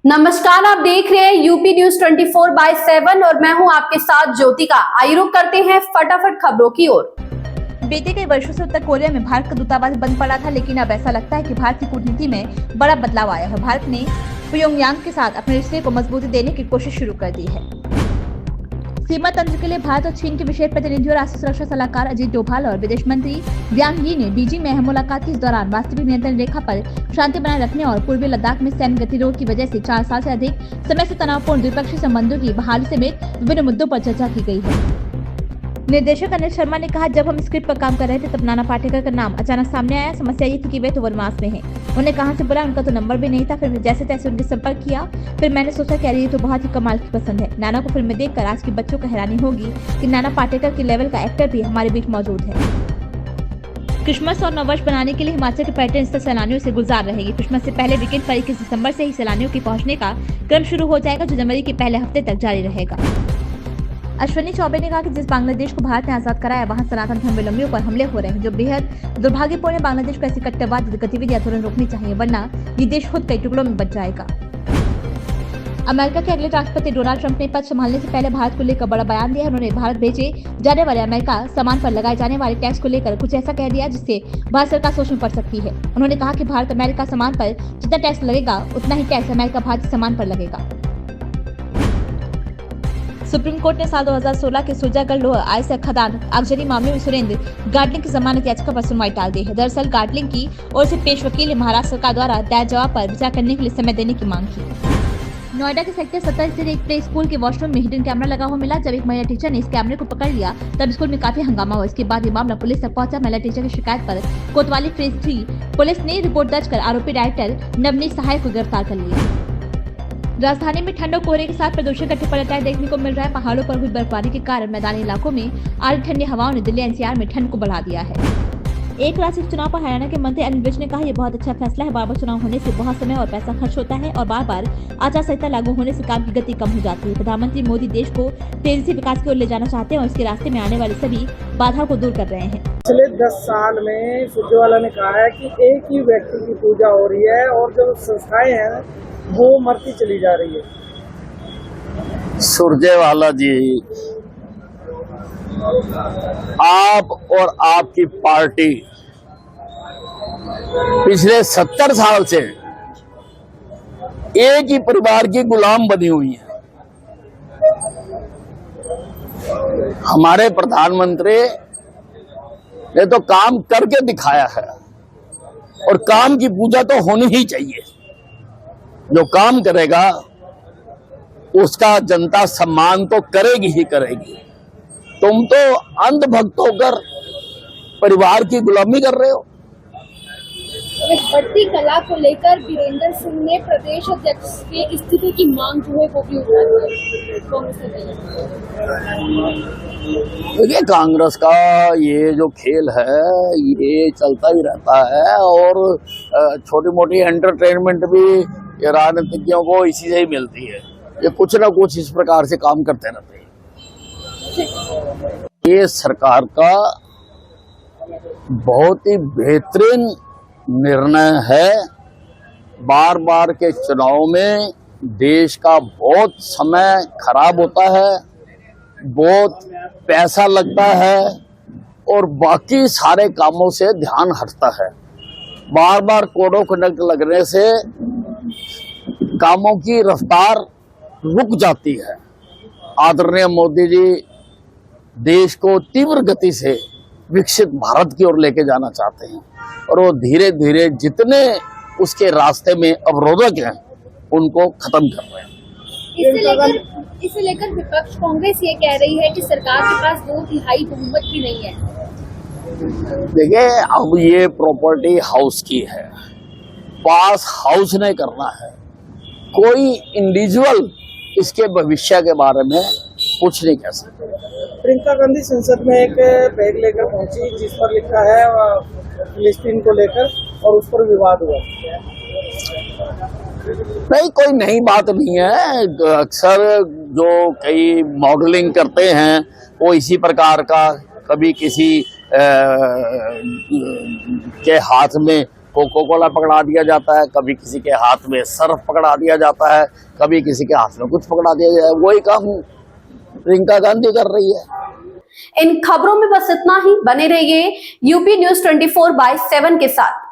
नमस्कार, आप देख रहे हैं यूपी न्यूज 24/7 और मैं हूं आपके साथ ज्योतिका। आइए रुक करते हैं फटाफट खबरों की ओर। बीते कई वर्षों से उत्तर कोरिया में भारत का दूतावास बंद पड़ा था, लेकिन अब ऐसा लगता है कि भारत की कूटनीति में बड़ा बदलाव आया है। भारत ने प्योंगयांग के साथ अपने रिश्ते को मजबूती देने की कोशिश शुरू कर दी है। सीमा तंत्र के लिए भारत और चीन के विशेष प्रतिनिधि और राष्ट्रीय सुरक्षा सलाहकार अजीत डोभाल और विदेश मंत्री वांग यी ने बीजिंग में अहम मुलाकात की। इस दौरान वास्तविक नियंत्रण रेखा पर शांति बनाए रखने और पूर्वी लद्दाख में सैन्य गतिरोध की वजह से 4 साल से अधिक समय से तनावपूर्ण द्विपक्षीय संबंधों की बहाली समेत विभिन्न मुद्दों पर चर्चा की गई है। निर्देशक अनिल शर्मा ने कहा, जब हम स्क्रिप्ट पर काम कर रहे थे तब नाना पाटेकर का नाम अचानक सामने आया। समस्या ये थी कि वे तो वनवास में हैं। उन्हें कहां से बुलाया, उनका तो नंबर भी नहीं था। फिर जैसे तैसे उनके संपर्क किया। फिर मैंने सोचा कि अरे ये तो बहुत ही कमाल की पसंद है। नाना को फिल्म में देखकर आज के बच्चों को हैरानी होगी कि नाना पाटेकर के लेवल का एक्टर भी हमारे बीच मौजूद है। क्रिसमस और नववर्ष बनाने के लिए हिमाचल के पर्यटन स्थल सैलानियों से गुलजार रहेगी। क्रिसमस से पहले वीकेंड पर 21 दिसंबर से ही सैलानियों के पहुंचने का क्रम शुरू हो जाएगा, जो जनवरी के पहले हफ्ते तक जारी रहेगा। अश्विनी चौबे ने कहा कि जिस बांग्लादेश को भारत ने आजाद कराया, वहां सनातन धर्मावलंबियों पर हमले हो रहे हैं, जो बेहद दुर्भाग्यपूर्ण है। बांग्लादेश को ऐसी कट्टरवादी गतिविधियां तुरंत रोकनी चाहिए, वरना ये देश खुद कई टुकड़ों में बच जाएगा। अमेरिका के अगले राष्ट्रपति डोनाल्ड ट्रंप ने पद संभालने से पहले भारत को लेकर बड़ा बयान दिया है। उन्होंने भारत भेजे जाने वाले अमेरिका सामान पर लगाए जाने वाले टैक्स को लेकर कुछ ऐसा कह दिया जिससे भारत सरकार सोच में पड़ सकती है। उन्होंने कहा कि भारत अमेरिका सामान पर जितना टैक्स लगेगा, उतना ही टैक्स अमेरिका भारतीय सामान पर लगेगा। सुप्रीम कोर्ट ने साल 2016 के सुरजागढ़ लोह आयस्क खदान आगजनी मामले में सुरेंद्र गाटलिंग की जमानत याचिका पर सुनवाई टाल दी है। दरअसल गाटलिंग की ओर से पेश वकील ने महाराष्ट्र सरकार द्वारा दायर जवाब पर विचार करने के लिए समय देने की मांग की। नोएडा के सेक्टर 17 स्थित एक प्ले स्कूल के वॉशरूम में हिडन कैमरा लगा हुआ मिला। जब एक महिला टीचर ने इस कैमरे को पकड़ लिया तब स्कूल में काफी हंगामा हुआ। इसके बाद ये मामला पुलिस तक पहुंचा। महिला टीचर की शिकायत पर कोतवाली फेज 3 पुलिस ने रिपोर्ट दर्ज कर आरोपी डायरेक्टर नवनीत सहाय को गिरफ्तार कर लिया। राजधानी में ठंड और कोहरे के साथ प्रदूषण का टिप्पण देखने को मिल रहा है। पहाड़ों पर हुई बर्फबारी के कारण मैदानी इलाकों में आ रही ठंडी हवाओं ने दिल्ली एनसीआर में ठंड को बढ़ा दिया है। एक राष्ट्रीय चुनाव पर हरियाणा के मंत्री अनिल विज ने कहा, यह बहुत अच्छा फैसला है। बार-बार चुनाव होने से बहुत समय और पैसा खर्च होता है और बार-बार आचार संहिता लागू होने से काम की गति कम हो जाती है। प्रधानमंत्री मोदी देश को तेजी से विकास की ओर ले जाना चाहते हैं और इसके रास्ते में आने वाली सभी बाधाओं को दूर कर रहे हैं। पिछले 10 साल में सुरजेवाला ने कहा है कि एक ही व्यक्ति की पूजा हो रही है और जो संस्थाएं हैं वो मरती चली जा रही है। सुरजेवाला जी, आप और आपकी पार्टी पिछले 70 साल से एक ही परिवार की गुलाम बनी हुई है। हमारे प्रधानमंत्री ने तो काम करके दिखाया है और काम की पूजा तो होनी ही चाहिए। जो काम करेगा उसका जनता सम्मान तो करेगी ही करेगी। तुम तो अंधभक्त होकर परिवार की गुलामी कर रहे हो। बढ़ती कला को लेकर वीरेंद्र सिंह ने प्रदेश अध्यक्ष के इस्तीफे की मांग जो है वो भी उठा दी कांग्रेस ने। देखिए, कांग्रेस का ये जो खेल है ये चलता ही रहता है और छोटी मोटी एंटरटेनमेंट भी राजनीतिज्ञों को इसी से ही मिलती है। ये कुछ ना कुछ इस प्रकार से काम करते रहते हैं। ये सरकार का बहुत ही बेहतरीन निर्णय है। बार बार के चुनाव में देश का बहुत समय खराब होता है, बहुत पैसा लगता है और बाकी सारे कामों से ध्यान हटता है। बार बार कोड ऑफ कंडक्ट लगने से कामों की रफ्तार रुक जाती है। आदरणीय मोदी जी देश को तीव्र गति से विकसित भारत की ओर लेके जाना चाहते हैं और वो धीरे धीरे जितने उसके रास्ते में अवरोधक हैं उनको खत्म कर रहे हैं। इसे लेकर विपक्ष कांग्रेस ये कह रही है कि सरकार के पास 2/3 बहुमत भी नहीं है। देखिए, अब ये प्रॉपर्टी हाउस की है, पास हाउस ने करना है। कोई इंडिविजुअल इसके भविष्य के बारे में कुछ नहीं कह सकते। प्रियंका गांधी संसद में एक बैग लेकर पहुंची जिस पर लिखा है फिलिस्तीन को लेकर और उस पर विवाद हुआ। नहीं, कोई नई बात नहीं है। अक्सर जो कई मॉडलिंग करते हैं वो इसी प्रकार का, कभी किसी के हाथ में कोको कोला पकड़ा दिया जाता है, कभी किसी के हाथ में सर्फ पकड़ा दिया जाता है, कभी किसी के हाथ में कुछ पकड़ा दिया जाता है। वही काम प्रियंका गांधी कर रही है। इन खबरों में बस इतना ही। बने रहिए यूपी न्यूज़ 24/7 के साथ।